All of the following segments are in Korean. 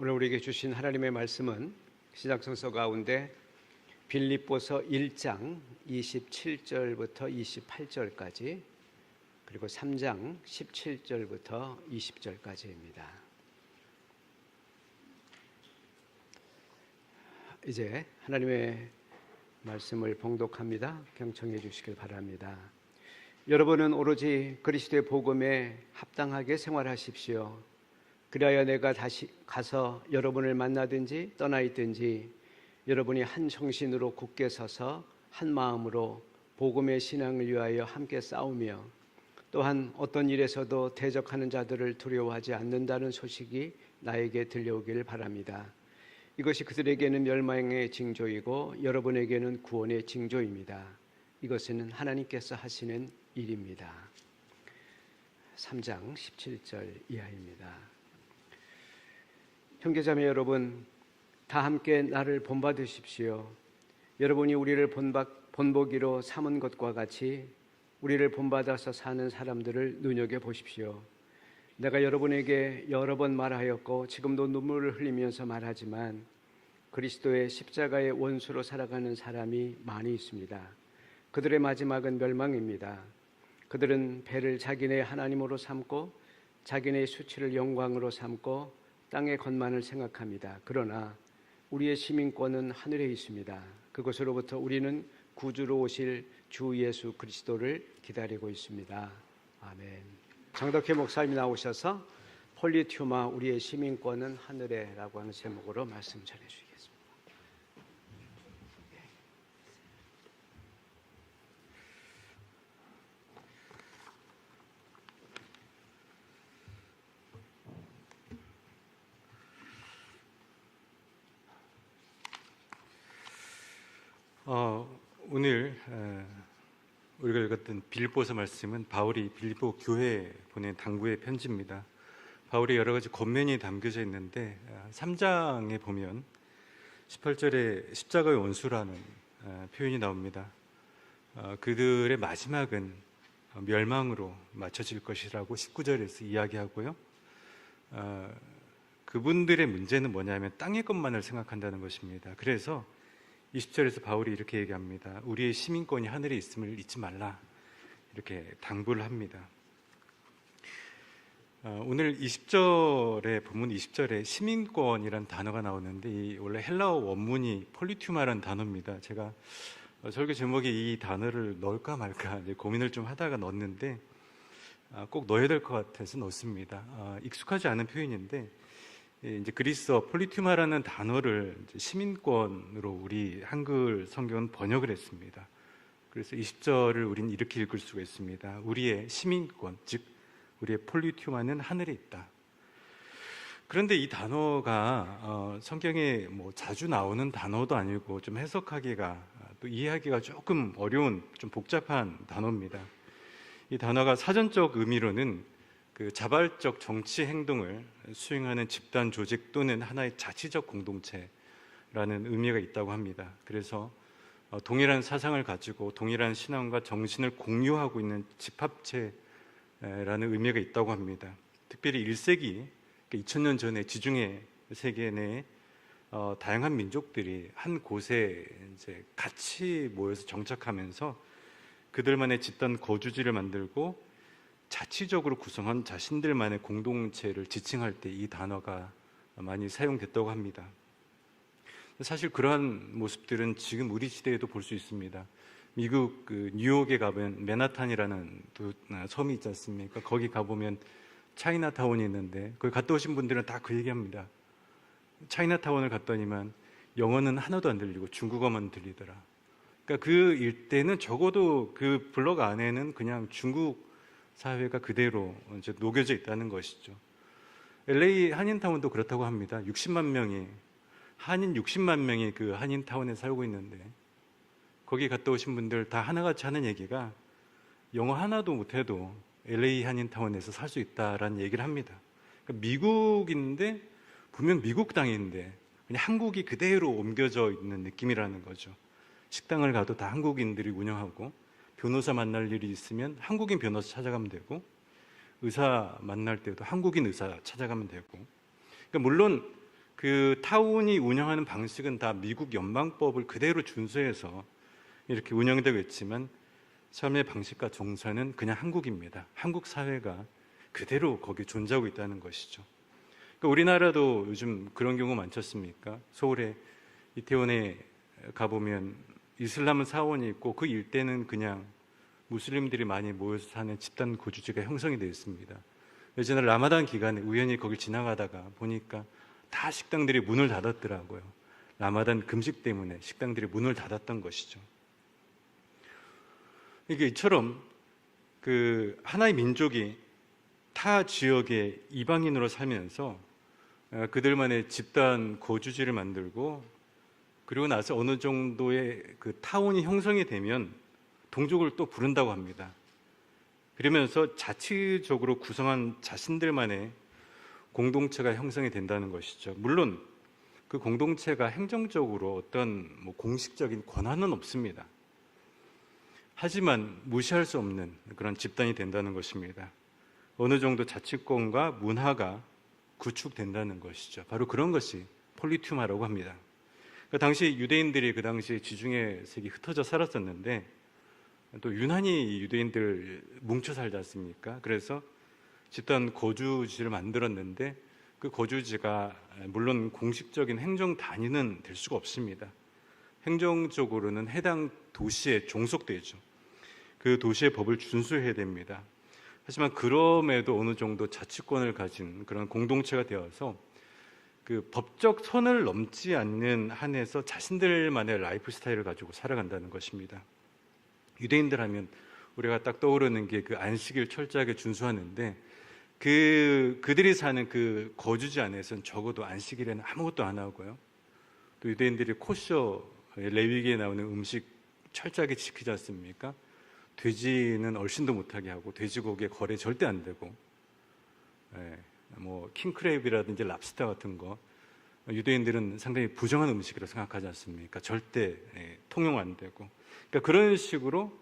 오늘 우리에게 주신 하나님의 말씀은 신약성서 가운데 빌립보서 1장 27절부터 28절까지 그리고 3장 17절부터 20절까지입니다. 이제 하나님의 말씀을 봉독합니다. 경청해 주시길 바랍니다. 여러분은 오로지 그리스도의 복음에 합당하게 생활하십시오. 그리하여 내가 다시 가서 여러분을 만나든지 떠나 있든지 여러분이 한 정신으로 굳게 서서 한 마음으로 복음의 신앙을 위하여 함께 싸우며 또한 어떤 일에서도 대적하는 자들을 두려워하지 않는다는 소식이 나에게 들려오길 바랍니다. 이것이 그들에게는 멸망의 징조이고 여러분에게는 구원의 징조입니다. 이것은 하나님께서 하시는 일입니다. 3장 17절 이하입니다. 형제자매 여러분, 다 함께 나를 본받으십시오. 여러분이 우리를 본보기로 삼은 것과 같이 우리를 본받아서 사는 사람들을 눈여겨보십시오. 내가 여러분에게 여러 번 말하였고 지금도 눈물을 흘리면서 말하지만 그리스도의 십자가의 원수로 살아가는 사람이 많이 있습니다. 그들의 마지막은 멸망입니다. 그들은 배를 자기네 하나님으로 삼고 자기네 수치를 영광으로 삼고 땅의 것만을 생각합니다. 그러나 우리의 시민권은 하늘에 있습니다. 그곳으로부터 우리는 구주로 오실 주 예수 그리스도를 기다리고 있습니다. 아멘. 장덕회 목사님이 나오셔서 폴리튜마 우리의 시민권은 하늘에라고 하는 제목으로 말씀 전해주시겠습니다. 오늘 우리가 읽었던 빌립보서 말씀은 바울이 빌립보 교회에 보낸 당부의 편지입니다. 바울의 여러 가지 권면이 담겨져 있는데 3장에 보면 18절에 십자가의 원수라는 표현이 나옵니다. 그들의 마지막은 멸망으로 맞춰질 것이라고 19절에서 이야기하고요. 그분들의 문제는 뭐냐면 땅의 것만을 생각한다는 것입니다. 그래서 20절에서 바울이 이렇게 얘기합니다. 우리의 시민권이 하늘에 있음을 잊지 말라, 이렇게 당부를 합니다. 오늘 20절에 본문 20절에 시민권이란 단어가 나오는데 이 원래 헬라어 원문이 폴리튜마라는 단어입니다. 제가 설교 제목에 이 단어를 넣을까 말까 고민을 좀 하다가 넣었는데 꼭 넣어야 될 것 같아서 넣습니다. 익숙하지 않은 표현인데 이제 그리스어 폴리튜마라는 단어를 이제 시민권으로 우리 한글 성경은 번역을 했습니다. 그래서 20절을 우리는 이렇게 읽을 수가 있습니다. 우리의 시민권, 즉 우리의 폴리튜마는 하늘에 있다. 그런데 이 단어가 성경에 뭐 자주 나오는 단어도 아니고 좀 해석하기가 또 이해하기가 조금 어려운 좀 복잡한 단어입니다. 이 단어가 사전적 의미로는 그 자발적 정치 행동을 수행하는 집단 조직 또는 하나의 자치적 공동체라는 의미가 있다고 합니다. 그래서 동일한 사상을 가지고 동일한 신앙과 정신을 공유하고 있는 집합체라는 의미가 있다고 합니다. 특별히 1세기, 2000년 전에 지중해 세계 내에 다양한 민족들이 한 곳에 이제 같이 모여서 정착하면서 그들만의 집단 거주지를 만들고 자치적으로 구성한 자신들만의 공동체를 지칭할 때 이 단어가 많이 사용됐다고 합니다. 사실 그러한 모습들은 지금 우리 시대에도 볼 수 있습니다. 미국 뉴욕에 가면 맨하탄이라는 섬이 있지 않습니까? 거기 가보면 차이나타운이 있는데 거기 갔다 오신 분들은 다 그 얘기합니다. 차이나타운을 갔더니만 영어는 하나도 안 들리고 중국어만 들리더라. 그러니까 그 일대는 적어도 그 블록 안에는 그냥 중국 사회가 그대로 이제 녹여져 있다는 것이죠. LA 한인타운도 그렇다고 합니다. 60만 명이 한인 60만 명이 그 한인타운에 살고 있는데 거기 갔다 오신 분들 다 하나같이 하는 얘기가 영어 하나도 못해도 LA 한인타운에서 살 수 있다라는 얘기를 합니다. 그러니까 미국인데 분명 미국 땅인데 그냥 한국이 그대로 옮겨져 있는 느낌이라는 거죠. 식당을 가도 다 한국인들이 운영하고 변호사 만날 일이 있으면 한국인 변호사 찾아가면 되고 의사 만날 때도 한국인 의사 찾아가면 되고 그러니까 물론 그 타운이 운영하는 방식은 다 미국 연방법을 그대로 준수해서 이렇게 운영되고 있지만 삶의 방식과 정서는 그냥 한국입니다. 한국 사회가 그대로 거기 존재하고 있다는 것이죠. 그러니까 우리나라도 요즘 그런 경우 많지 않습니까? 서울에 이태원에 가보면 이슬람 사원이 있고 그 일대는 그냥 무슬림들이 많이 모여서 사는 집단 거주지가 형성이 되어 있습니다. 예전에 라마단 기간에 우연히 거길 지나가다가 보니까 다 식당들이 문을 닫았더라고요. 라마단 금식 때문에 식당들이 문을 닫았던 것이죠. 이게 이처럼 그 하나의 민족이 타 지역의 이방인으로 살면서 그들만의 집단 거주지를 만들고 그리고 나서 어느 정도의 그 타운이 형성이 되면 동족을 또 부른다고 합니다. 그러면서 자치적으로 구성한 자신들만의 공동체가 형성이 된다는 것이죠. 물론 그 공동체가 행정적으로 어떤 공식적인 권한은 없습니다. 하지만 무시할 수 없는 그런 집단이 된다는 것입니다. 어느 정도 자치권과 문화가 구축된다는 것이죠. 바로 그런 것이 폴리투마라고 합니다. 그 당시 유대인들이 그 당시 지중해 색이 흩어져 살았었는데 또 유난히 유대인들 뭉쳐 살지 않습니까? 그래서 집단 거주지를 만들었는데 그 거주지가 물론 공식적인 행정 단위는 될 수가 없습니다. 행정적으로는 해당 도시에 종속되죠. 그 도시의 법을 준수해야 됩니다. 하지만 그럼에도 어느 정도 자치권을 가진 그런 공동체가 되어서 그 법적 선을 넘지 않는 한에서 자신들만의 라이프 스타일을 가지고 살아간다는 것입니다. 유대인들 하면 우리가 딱 떠오르는 게 그 안식일 철저하게 준수하는데 그들이 사는 그 거주지 안에서는 적어도 안식일에는 아무것도 안 하고요. 또 유대인들이 코셔 레위기에 나오는 음식 철저하게 지키지 않습니까? 돼지는 얼씬도 못하게 하고 돼지고기에 거래 절대 안 되고, 뭐 킹크랩이라든지 랍스터 같은 거 유대인들은 상당히 부정한 음식이라고 생각하지 않습니까? 절대 통용 안 되고, 그러니까 그런 식으로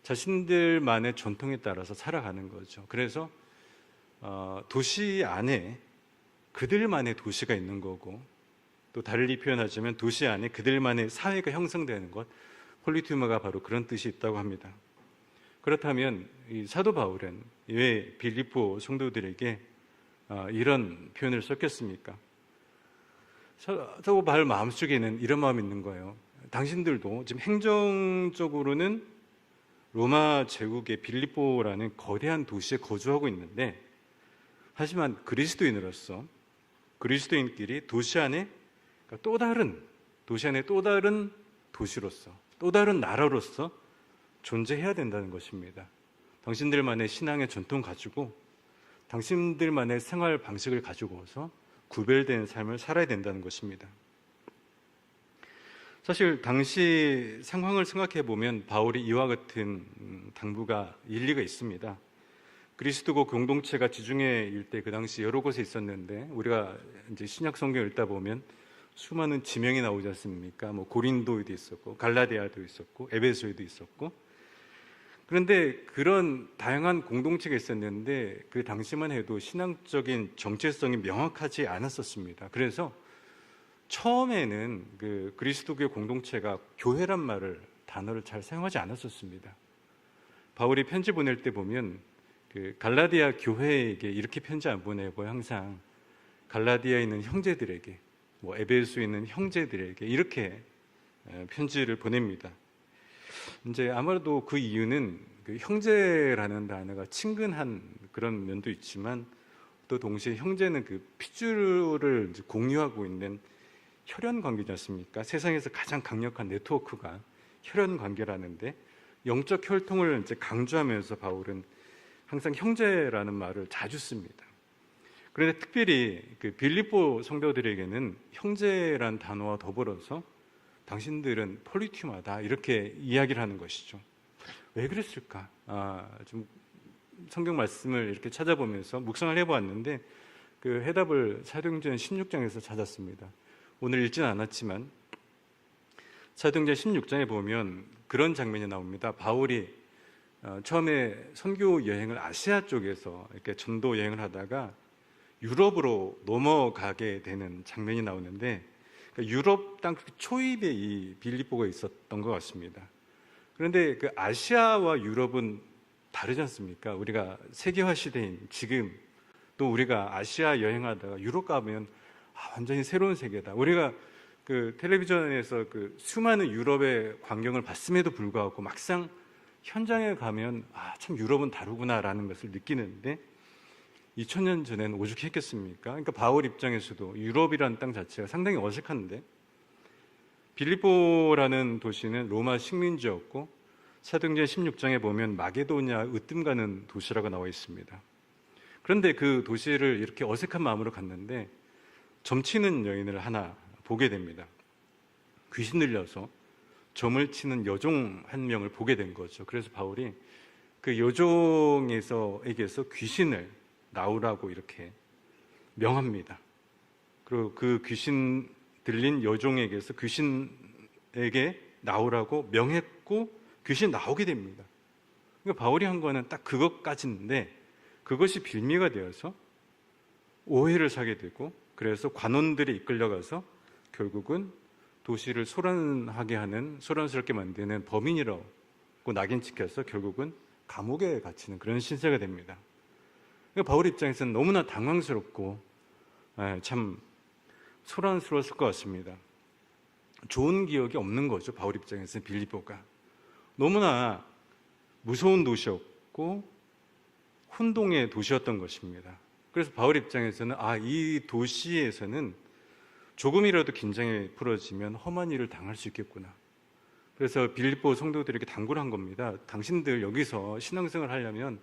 자신들만의 전통에 따라서 살아가는 거죠. 그래서 도시 안에 그들만의 도시가 있는 거고, 또 달리 표현하자면 도시 안에 그들만의 사회가 형성되는 것, 폴리투마가 바로 그런 뜻이 있다고 합니다. 그렇다면 이 사도 바울은 왜 빌립보 성도들에게 이런 표현을 썼겠습니까? 사도 바울 마음속에는 이런 마음이 있는 거예요. 당신들도 지금 행정적으로는 로마 제국의 빌립보라는 거대한 도시에 거주하고 있는데, 하지만 그리스도인으로서 그리스도인끼리 도시 안에 또 다른 도시로서 또 다른 나라로서 존재해야 된다는 것입니다. 당신들만의 신앙의 전통 가지고 당신들만의 생활 방식을 가지고서 구별된 삶을 살아야 된다는 것입니다. 사실 당시 상황을 생각해 보면 바울이 이와 같은 당부가 일리가 있습니다. 그리스도교 공동체가 지중해 일대 그 당시 여러 곳에 있었는데, 우리가 이제 신약 성경 읽다 보면 수많은 지명이 나오지 않습니까? 뭐 고린도에도 있었고 갈라디아도 있었고 에베소에도 있었고. 그런데 그런 다양한 공동체가 있었는데 그 당시만 해도 신앙적인 정체성이 명확하지 않았었습니다. 그래서 처음에는 그 그리스도교 공동체가 교회란 단어를 잘 사용하지 않았었습니다. 바울이 편지 보낼 때 보면 그 갈라디아 교회에게 이렇게 편지 안 보내고요. 항상 갈라디아에 있는 형제들에게, 뭐 에베소에 있는 형제들에게 이렇게 편지를 보냅니다. 이제 아무래도 그 이유는 그 형제라는 단어가 친근한 그런 면도 있지만, 또 동시에 형제는 그 핏줄을 공유하고 있는 혈연 관계지 않습니까? 세상에서 가장 강력한 네트워크가 혈연 관계라는데, 영적 혈통을 이제 강조하면서 바울은 항상 형제라는 말을 자주 씁니다. 그런데 특별히 그 빌립보 성도들에게는 형제란 단어와 더불어서 당신들은 폴리투마다 이렇게 이야기를 하는 것이죠. 왜 그랬을까? 좀 성경 말씀을 이렇게 찾아보면서 묵상을 해보았는데 그 해답을 사도행전 16장에서 찾았습니다. 오늘 읽지는 않았지만 사도행전 16장에 보면 그런 장면이 나옵니다. 바울이 처음에 선교 여행을 아시아 쪽에서 이렇게 전도 여행을 하다가 유럽으로 넘어가게 되는 장면이 나오는데, 그러니까 유럽 땅 초입에 이 빌립보가 있었던 것 같습니다. 그런데 그 아시아와 유럽은 다르지 않습니까? 우리가 세계화 시대인 지금 또 우리가 아시아 여행하다가 유럽 가면 완전히 새로운 세계다. 우리가 그 텔레비전에서 그 수많은 유럽의 광경을 봤음에도 불구하고 막상 현장에 가면 참 유럽은 다르구나라는 것을 느끼는데, 2000년 전에는 오죽했겠습니까? 그러니까 바울 입장에서도 유럽이라는 땅 자체가 상당히 어색한데, 빌립보라는 도시는 로마 식민지였고 사도행전 16장에 보면 마게도냐 으뜸 가는 도시라고 나와 있습니다. 그런데 그 도시를 이렇게 어색한 마음으로 갔는데 점치는 여인을 하나 보게 됩니다. 귀신 들려서 점을 치는 여종 한 명을 보게 된 거죠. 그래서 바울이 그 여종에게서 귀신을 나오라고 이렇게 명합니다. 그리고 그 귀신 들린 여종에게서 귀신에게 나오라고 명했고 귀신 나오게 됩니다. 그러니까 바울이 한 거는 딱 그것까지인데, 그것이 빌미가 되어서 오해를 사게 되고, 그래서 관원들이 이끌려가서 결국은 도시를 소란하게 하는, 소란스럽게 만드는 범인이라고 낙인 찍혀서 결국은 감옥에 갇히는 그런 신세가 됩니다. 그러니까 바울 입장에서는 너무나 당황스럽고 참 소란스러웠을 것 같습니다. 좋은 기억이 없는 거죠. 바울 입장에서는 빌립보가 너무나 무서운 도시였고 혼동의 도시였던 것입니다. 그래서 바울 입장에서는 이 도시에서는 조금이라도 긴장이 풀어지면 험한 일을 당할 수 있겠구나. 그래서 빌립보 성도들에게 당부를 한 겁니다. 당신들 여기서 신앙생활을 하려면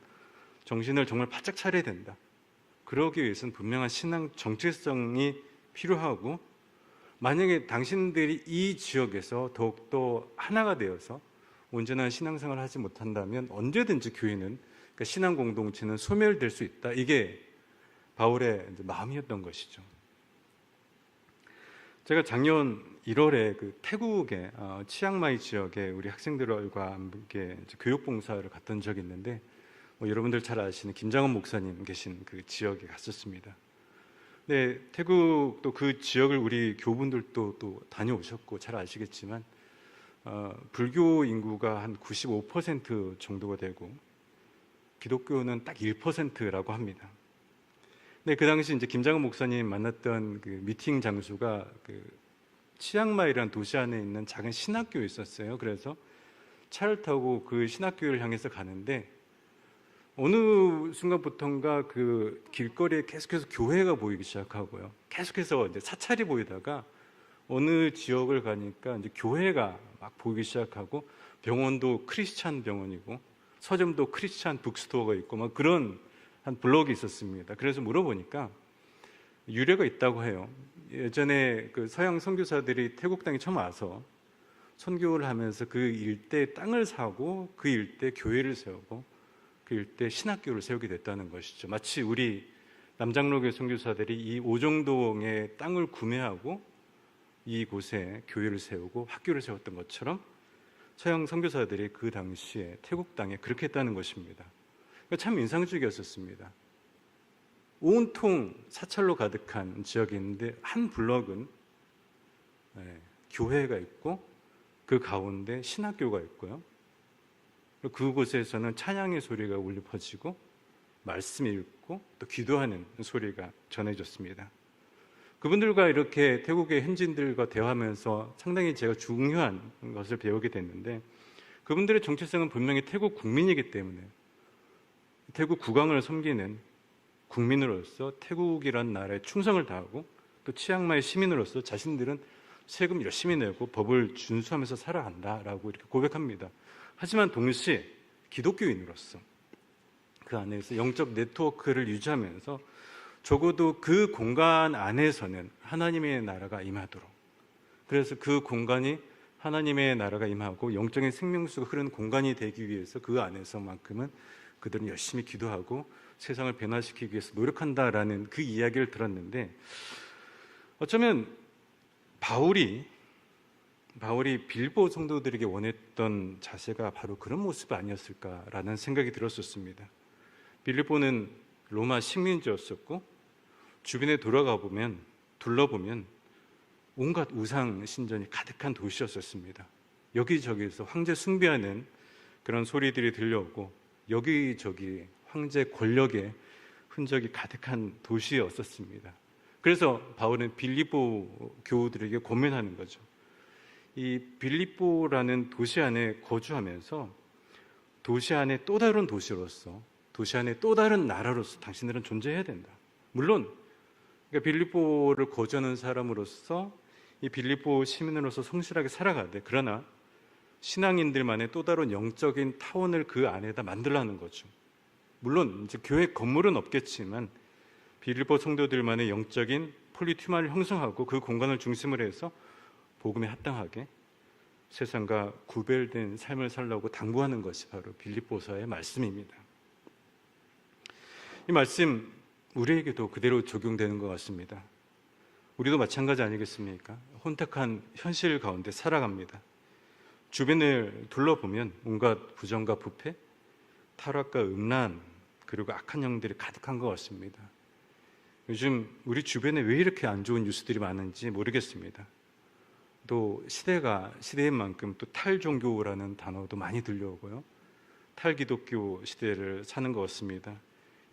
정신을 정말 바짝 차려야 된다. 그러기 위해서는 분명한 신앙 정체성이 필요하고, 만약에 당신들이 이 지역에서 더욱더 하나가 되어서 온전한 신앙생활을 하지 못한다면 언제든지 교회는, 그러니까 신앙 공동체는 소멸될 수 있다. 이게 바울의 마음이었던 것이죠. 제가 작년 1월에 그 태국의 치앙마이 지역에 우리 학생들과 함께 교육봉사를 갔던 적이 있는데, 여러분들 잘 아시는 김장원 목사님 계신 그 지역에 갔었습니다. 네, 태국도 그 지역을 우리 교우분들도 또 다녀오셨고 잘 아시겠지만 불교 인구가 한 95% 정도가 되고 기독교는 딱 1%라고 합니다. 네, 그 당시 이제 김장원 목사님 만났던 그 미팅 장소가 그 치앙마이라는 도시 안에 있는 작은 신학교에 있었어요. 그래서 차를 타고 그 신학교를 향해서 가는데 어느 순간부터인가 그 길거리에 계속해서 교회가 보이기 시작하고요. 계속해서 이제 사찰이 보이다가 어느 지역을 가니까 이제 교회가 막 보이기 시작하고, 병원도 크리스찬 병원이고 서점도 크리스찬 북스토어가 있고 막 그런 한 블록이 있었습니다. 그래서 물어보니까 유래가 있다고 해요. 예전에 그 서양 선교사들이 태국 땅에 처음 와서 선교를 하면서 그 일대 땅을 사고 그 일대 교회를 세우고 그 일대 신학교를 세우게 됐다는 것이죠. 마치 우리 남장로교 선교사들이 이 오정동의 땅을 구매하고 이곳에 교회를 세우고 학교를 세웠던 것처럼 서양 선교사들이 그 당시에 태국 땅에 그렇게 했다는 것입니다. 참 인상적이었었습니다. 온통 사찰로 가득한 지역이 있는데 한 블럭은 교회가 있고 그 가운데 신학교가 있고요. 그곳에서는 찬양의 소리가 울려 퍼지고 말씀 읽고 또 기도하는 소리가 전해졌습니다. 그분들과 이렇게 태국의 현지인들과 대화하면서 상당히 제가 중요한 것을 배우게 됐는데, 그분들의 정체성은 분명히 태국 국민이기 때문에 태국 국왕을 섬기는 국민으로서 태국이란 나라에 충성을 다하고 또 치앙마이 시민으로서 자신들은 세금 열심히 내고 법을 준수하면서 살아간다라고 이렇게 고백합니다. 하지만 동시에 기독교인으로서 그 안에서 영적 네트워크를 유지하면서 적어도 그 공간 안에서는 하나님의 나라가 임하도록, 그래서 그 공간이 하나님의 나라가 임하고 영적인 생명수가 흐르는 공간이 되기 위해서 그 안에서만큼은 그들은 열심히 기도하고 세상을 변화시키기 위해서 노력한다라는 그 이야기를 들었는데, 어쩌면 바울이 빌립보 성도들에게 원했던 자세가 바로 그런 모습 아니었을까라는 생각이 들었었습니다. 빌립보는 로마 식민지였었고 주변에 둘러보면 온갖 우상 신전이 가득한 도시였었습니다. 여기저기서 황제 숭배하는 그런 소리들이 들려오고 여기저기 황제 권력의 흔적이 가득한 도시였었습니다. 그래서 바울은 빌립보 교우들에게 고민하는 거죠. 이 빌립보라는 도시 안에 거주하면서 도시 안에 또 다른 도시로서, 도시 안에 또 다른 나라로서 당신들은 존재해야 된다. 물론 그러니까 빌립보를 거주하는 사람으로서 이 빌립보 시민으로서 성실하게 살아가되, 그러나 신앙인들만의 또 다른 영적인 타원을 그 안에다 만들라는 거죠. 물론 이제 교회 건물은 없겠지만 빌립보 성도들만의 영적인 폴리튜마를 형성하고 그 공간을 중심으로 해서 복음에 합당하게 세상과 구별된 삶을 살라고 당부하는 것이 바로 빌립보서의 말씀입니다. 이 말씀 우리에게도 그대로 적용되는 것 같습니다. 우리도 마찬가지 아니겠습니까? 혼탁한 현실 가운데 살아갑니다. 주변을 둘러보면 온갖 부정과 부패, 타락과 음란, 그리고 악한 영들이 가득한 것 같습니다. 요즘 우리 주변에 왜 이렇게 안 좋은 뉴스들이 많은지 모르겠습니다. 또 시대가 시대인 만큼 또 탈종교라는 단어도 많이 들려오고요. 탈기독교 시대를 사는 것 같습니다.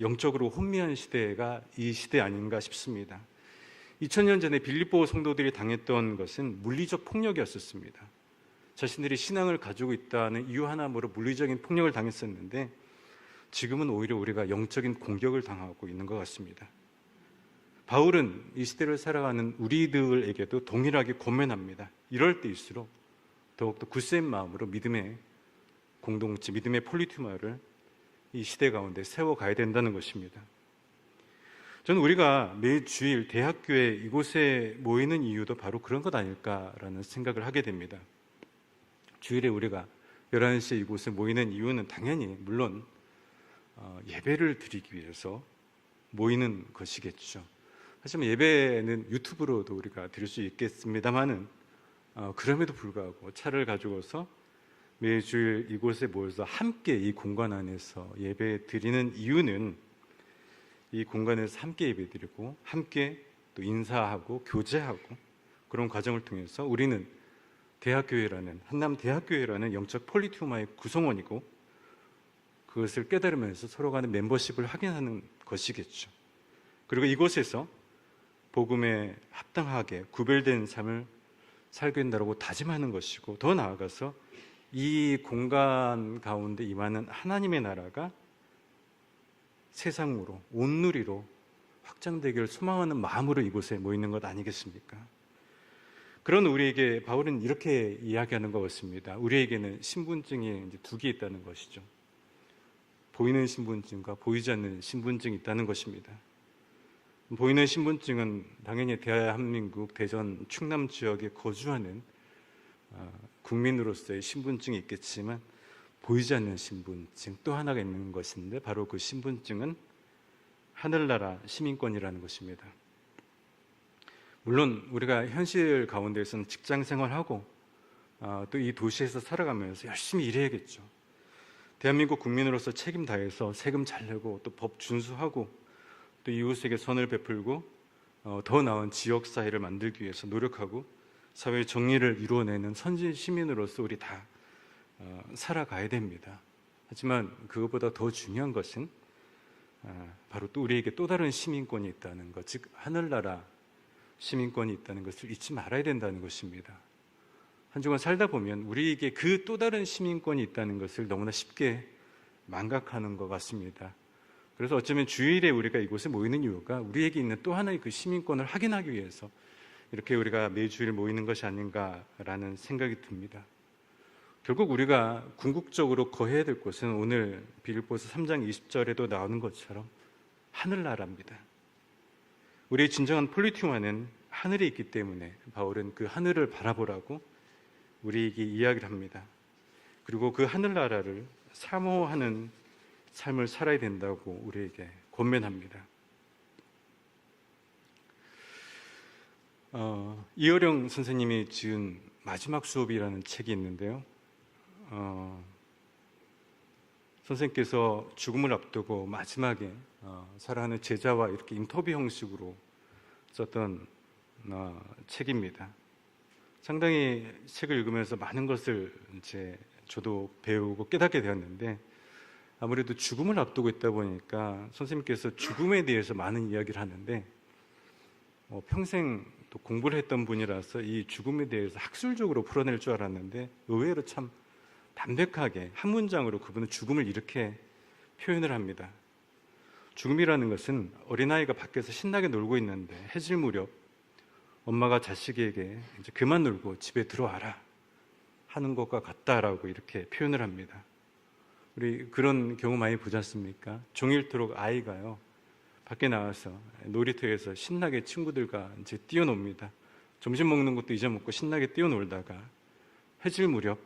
영적으로 혼미한 시대가 이 시대 아닌가 싶습니다. 2000년 전에 빌립보 성도들이 당했던 것은 물리적 폭력이었었습니다. 자신들이 신앙을 가지고 있다는 이유 하나로 물리적인 폭력을 당했었는데 지금은 오히려 우리가 영적인 공격을 당하고 있는 것 같습니다. 바울은 이 시대를 살아가는 우리들에게도 동일하게 고민합니다. 이럴 때일수록 더욱더 굳센 마음으로 믿음의 공동체, 믿음의 폴리투마를 이 시대 가운데 세워가야 된다는 것입니다. 저는 우리가 매 주일 대학교에 이곳에 모이는 이유도 바로 그런 것 아닐까라는 생각을 하게 됩니다. 주일에 우리가 11시에 이곳에 모이는 이유는 당연히 물론 예배를 드리기 위해서 모이는 것이겠죠. 하지만 예배는 유튜브로도 우리가 드릴 수 있겠습니다만은 그럼에도 불구하고 차를 가지고서 매주일 이곳에 모여서 함께 이 공간 안에서 예배 드리는 이유는 이 공간에서 함께 예배 드리고 함께 또 인사하고 교제하고 그런 과정을 통해서 우리는 대학교회라는 한남대학교회라는 영적 폴리투마의 구성원이고 그것을 깨달으면서 서로 간의 멤버십을 확인하는 것이겠죠. 그리고 이곳에서 복음에 합당하게 구별된 삶을 살게 된다고 다짐하는 것이고 더 나아가서 이 공간 가운데 임하는 하나님의 나라가 세상으로 온누리로 확장되기를 소망하는 마음으로 이곳에 모이는 것 아니겠습니까? 그런 우리에게 바울은 이렇게 이야기하는 것 같습니다. 우리에게는 신분증이 이제 두 개 있다는 것이죠. 보이는 신분증과 보이지 않는 신분증이 있다는 것입니다. 보이는 신분증은 당연히 대한민국 대전 충남 지역에 거주하는 국민으로서의 신분증이 있겠지만 보이지 않는 신분증 또 하나가 있는 것인데 바로 그 신분증은 하늘나라 시민권이라는 것입니다. 물론 우리가 현실 가운데서는 직장 생활하고 또 이 도시에서 살아가면서 열심히 일해야겠죠. 대한민국 국민으로서 책임 다해서 세금 잘 내고 또 법 준수하고 또 이웃에게 선을 베풀고 더 나은 지역 사회를 만들기 위해서 노력하고 사회 정의를 이루어내는 선진 시민으로서 우리 다 살아가야 됩니다. 하지만 그것보다 더 중요한 것은 바로 또 우리에게 또 다른 시민권이 있다는 것, 즉 하늘나라 시민권이 있다는 것을 잊지 말아야 된다는 것입니다. 한 주간 살다 보면 우리에게 그 또 다른 시민권이 있다는 것을 너무나 쉽게 망각하는 것 같습니다. 그래서 어쩌면 주일에 우리가 이곳에 모이는 이유가 우리에게 있는 또 하나의 그 시민권을 확인하기 위해서 이렇게 우리가 매주일 모이는 것이 아닌가라는 생각이 듭니다. 결국 우리가 궁극적으로 거해야 될 것은 오늘 빌립보서 3장 20절에도 나오는 것처럼 하늘나라입니다. 우리의 진정한 폴리티마는 하늘에 있기 때문에 바울은 그 하늘을 바라보라고 우리에게 이야기를 합니다. 그리고 그 하늘나라를 사모하는 삶을 살아야 된다고 우리에게 권면합니다. 이어령 선생님이 지은 마지막 수업이라는 책이 있는데요. 선생님께서 죽음을 앞두고 마지막에 사랑하는 제자와 이렇게 인터뷰 형식으로 썼던 책입니다. 상당히 책을 읽으면서 많은 것을 이제 저도 배우고 깨닫게 되었는데, 아무래도 죽음을 앞두고 있다 보니까 선생님께서 죽음에 대해서 많은 이야기를 하는데, 평생 또 공부를 했던 분이라서 이 죽음에 대해서 학술적으로 풀어낼 줄 알았는데 의외로 참 담백하게 한 문장으로 그분은 죽음을 이렇게 표현을 합니다. 죽음이라는 것은 어린아이가 밖에서 신나게 놀고 있는데 해질 무렵 엄마가 자식에게 이제 그만 놀고 집에 들어와라 하는 것과 같다라고 이렇게 표현을 합니다. 우리 그런 경우 많이 보지 않습니까? 종일토록 아이가요, 밖에 나와서 놀이터에서 신나게 친구들과 이제 뛰어놉니다. 점심 먹는 것도 잊어먹고 신나게 뛰어놀다가 해질 무렵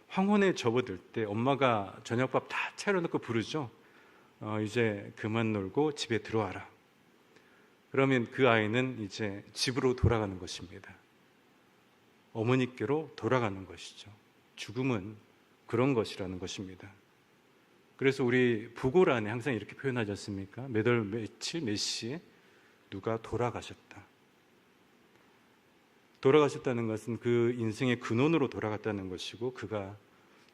황혼에 접어들 때 엄마가 저녁밥 다 차려놓고 부르죠. 이제 그만 놀고 집에 들어와라. 그러면 그 아이는 이제 집으로 돌아가는 것입니다. 어머니께로 돌아가는 것이죠. 죽음은 그런 것이라는 것입니다. 그래서 우리 부고란에 항상 이렇게 표현하지 않습니까? 몇 월 며칠 몇 시에 누가 돌아가셨다. 돌아가셨다는 것은 그 인생의 근원으로 돌아갔다는 것이고 그가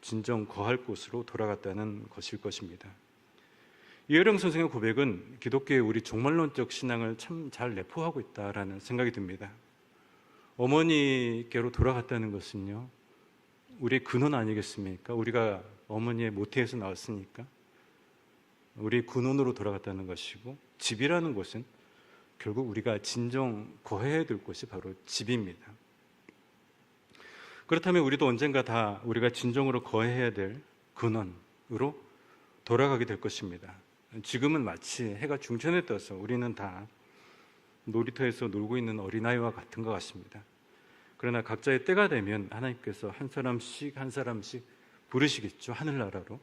진정 거할 곳으로 돌아갔다는 것일 것입니다. 이혜령 선생의 고백은 기독교의 우리 종말론적 신앙을 참 잘 내포하고 있다라는 생각이 듭니다. 어머니께로 돌아갔다는 것은요, 우리의 근원 아니겠습니까? 우리가 어머니의 모태에서 나왔으니까 우리 근원으로 돌아갔다는 것이고, 집이라는 곳은 결국 우리가 진정 거해야 될 곳이 바로 집입니다. 그렇다면 우리도 언젠가 다 우리가 진정으로 거해야 될 근원으로 돌아가게 될 것입니다. 지금은 마치 해가 중천에 떠서 우리는 다 놀이터에서 놀고 있는 어린아이와 같은 것 같습니다. 그러나 각자의 때가 되면 하나님께서 한 사람씩 한 사람씩 부르시겠죠, 하늘나라로.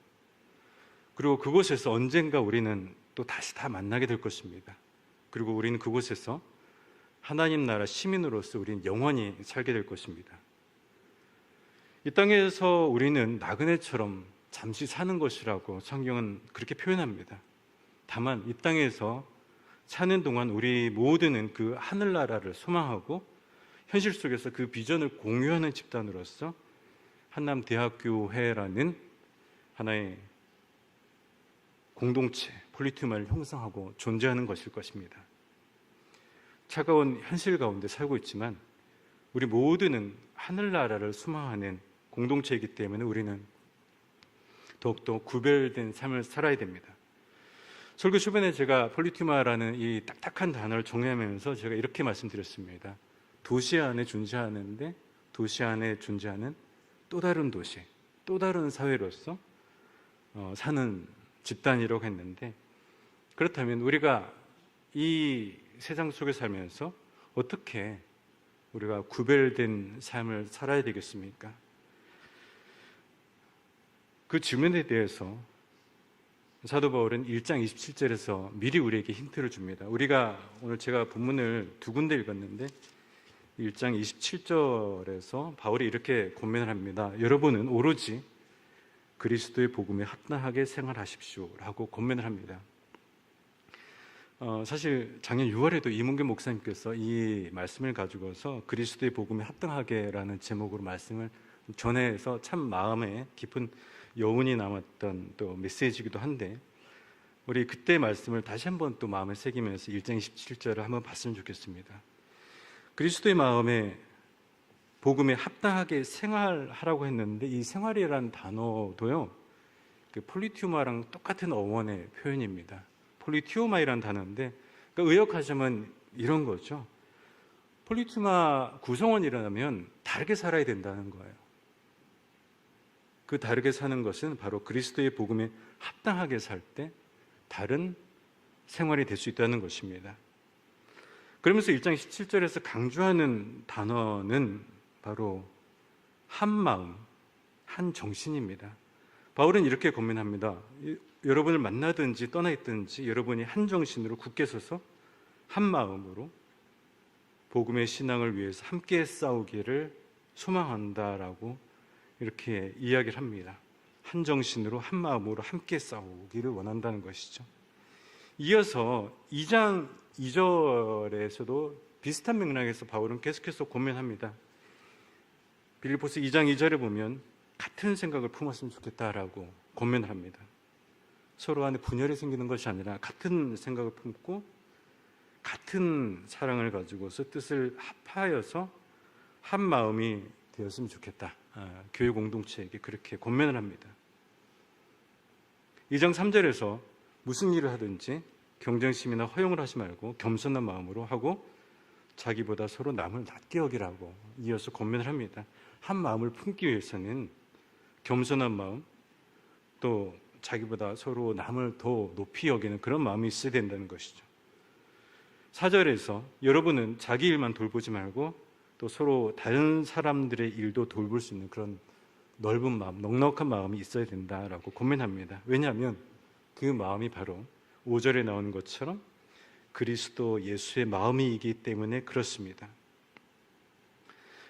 그리고 그곳에서 언젠가 우리는 또 다시 다 만나게 될 것입니다. 그리고 우리는 그곳에서 하나님 나라 시민으로서 우리는 영원히 살게 될 것입니다. 이 땅에서 우리는 나그네처럼 잠시 사는 것이라고 성경은 그렇게 표현합니다. 다만 이 땅에서 사는 동안 우리 모두는 그 하늘나라를 소망하고 현실 속에서 그 비전을 공유하는 집단으로서 한남대학교회라는 하나의 공동체, 폴리투마를 형성하고 존재하는 것일 것입니다. 차가운 현실 가운데 살고 있지만 우리 모두는 하늘나라를 소망하는 공동체이기 때문에 우리는 더욱더 구별된 삶을 살아야 됩니다. 설교 초반에 제가 폴리투마라는 이 딱딱한 단어를 정리하면서 제가 이렇게 말씀드렸습니다. 도시 안에 존재하는데 도시 안에 존재하는 또 다른 도시, 또 다른 사회로서 사는 집단이라고 했는데, 그렇다면 우리가 이 세상 속에 살면서 어떻게 우리가 구별된 삶을 살아야 되겠습니까? 그 질문에 대해서 사도 바울은 1장 27절에서 미리 우리에게 힌트를 줍니다. 우리가 오늘 제가 본문을 두 군데 읽었는데 1장 27절에서 바울이 이렇게 권면을 합니다. 여러분은 오로지 그리스도의 복음에 합당하게 생활하십시오 라고 권면을 합니다. 사실 작년 6월에도 이문규 목사님께서 이 말씀을 가지고서 그리스도의 복음에 합당하게 라는 제목으로 말씀을 전해서 참 마음에 깊은 여운이 남았던 또 메시지이기도 한데, 우리 그때 말씀을 다시 한번 또 마음에 새기면서 1장 27절을 한번 봤으면 좋겠습니다. 그리스도의 마음에 복음에 합당하게 생활하라고 했는데, 이 생활이라는 단어도요, 그 폴리티우마랑 똑같은 어원의 표현입니다. 폴리티우마이라는 단어인데, 그러니까 의역하자면 이런 거죠. 폴리티우마 구성원이라면 다르게 살아야 된다는 거예요. 그 다르게 사는 것은 바로 그리스도의 복음에 합당하게 살 때 다른 생활이 될 수 있다는 것입니다. 그러면서 1장 17절에서 강조하는 단어는 바로 한 마음, 한 정신입니다. 바울은 이렇게 권면합니다. 여러분을 만나든지 떠나 있든지 여러분이 한 정신으로 굳게 서서 한 마음으로 복음의 신앙을 위해서 함께 싸우기를 소망한다라고 이렇게 이야기를 합니다. 한 정신으로 한 마음으로 함께 싸우기를 원한다는 것이죠. 이어서 2장 2절에서도 비슷한 맥락에서 바울은 계속해서 고민합니다. 빌립보서 2장 2절에 보면 같은 생각을 품었으면 좋겠다라고 고민을 합니다. 서로 안에 분열이 생기는 것이 아니라 같은 생각을 품고 같은 사랑을 가지고서 뜻을 합하여서 한 마음이 되었으면 좋겠다. 교회 공동체에게 그렇게 권면을 합니다. 2장 3절에서 무슨 일을 하든지 경쟁심이나 허용을 하지 말고 겸손한 마음으로 하고 자기보다 서로 남을 낮게 여기라고 이어서 권면을 합니다. 한 마음을 품기 위해서는 겸손한 마음, 또 자기보다 서로 남을 더 높이 여기는 그런 마음이 있어야 된다는 것이죠. 4절에서 여러분은 자기 일만 돌보지 말고 또 서로 다른 사람들의 일도 돌볼 수 있는 그런 넓은 마음, 넉넉한 마음이 있어야 된다라고 고민합니다. 왜냐하면 그 마음이 바로 5절에 나오는 것처럼 그리스도 예수의 마음이기 때문에 그렇습니다.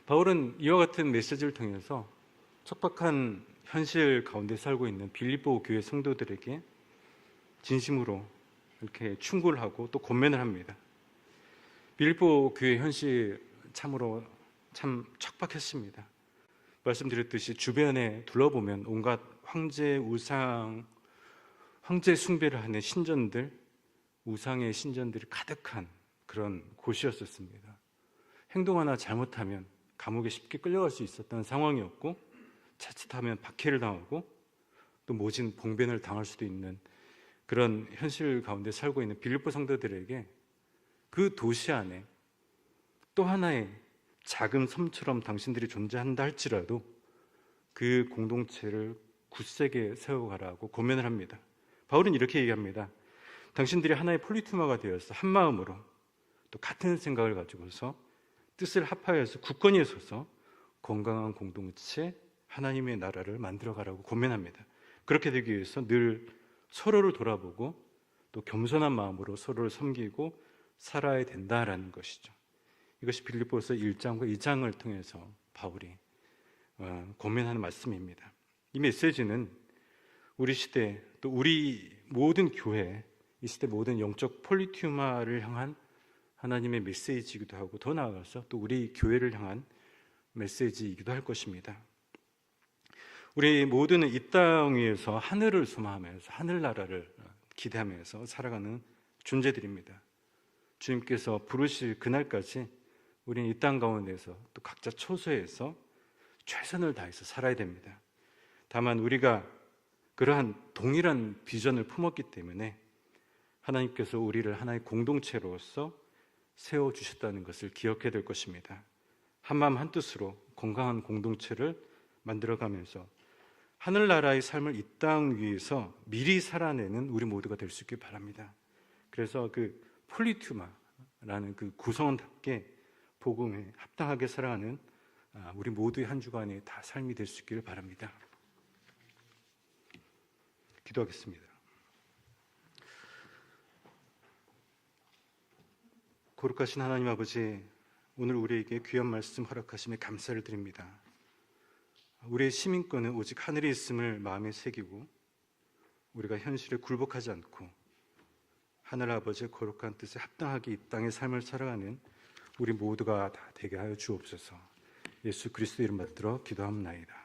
바울은 이와 같은 메시지를 통해서 척박한 현실 가운데 살고 있는 빌립보 교회 성도들에게 진심으로 이렇게 충고를 하고 또 권면을 합니다. 빌립보 교회 현실 참으로 참 척박했습니다. 말씀드렸듯이 주변에 둘러보면 온갖 황제 숭배를 하는 신전들, 우상의 신전들이 가득한 그런 곳이었습니다. 행동 하나 잘못하면 감옥에 쉽게 끌려갈 수 있었던 상황이었고, 자칫하면 박해를 당하고 또 모진 봉변을 당할 수도 있는 그런 현실 가운데 살고 있는 빌립보 성도들에게 그 도시 안에 또 하나의 작은 섬처럼 당신들이 존재한다 할지라도 그 공동체를 굳세게 세워가라고 고면을 합니다. 바울은 이렇게 얘기합니다. 당신들이 하나의 폴리투마가 되어서 한 마음으로 또 같은 생각을 가지고서 뜻을 합하여서 굳건히 서서 건강한 공동체, 하나님의 나라를 만들어가라고 고면합니다. 그렇게 되기 위해서 늘 서로를 돌아보고 또 겸손한 마음으로 서로를 섬기고 살아야 된다라는 것이죠. 이것이 빌립보서 1장과 2장을 통해서 바울이 고면하는 말씀입니다. 이 메시지는 우리 시대 또 우리 모든 교회, 이 시대 모든 영적 폴리투마를 향한 하나님의 메시지이기도 하고 더 나아가서 또 우리 교회를 향한 메시지이기도 할 것입니다. 우리 모두는 이 땅 위에서 하늘을 소망하면서 하늘나라를 기대하면서 살아가는 존재들입니다. 주님께서 부르실 그날까지 우리는 이 땅 가운데서 또 각자 처소에서 최선을 다해서 살아야 됩니다. 다만 우리가 그러한 동일한 비전을 품었기 때문에 하나님께서 우리를 하나의 공동체로서 세워주셨다는 것을 기억해야 될 것입니다. 한마음 한뜻으로 건강한 공동체를 만들어가면서 하늘나라의 삶을 이 땅 위에서 미리 살아내는 우리 모두가 될 수 있길 바랍니다. 그래서 그 폴리투마라는 그 구성원답게 복음에 합당하게 살아가는 우리 모두의 한 주간의 다 삶이 될 수 있기를 바랍니다. 기도하겠습니다. 거룩하신 하나님 아버지, 오늘 우리에게 귀한 말씀 허락하심에 감사를 드립니다. 우리의 시민권은 오직 하늘에 있음을 마음에 새기고 우리가 현실에 굴복하지 않고 하늘 아버지의 거룩한 뜻에 합당하게 이 땅의 삶을 살아가는 우리 모두가 다 되게 하여 주옵소서. 예수 그리스도 이름 받들어 기도합나이다.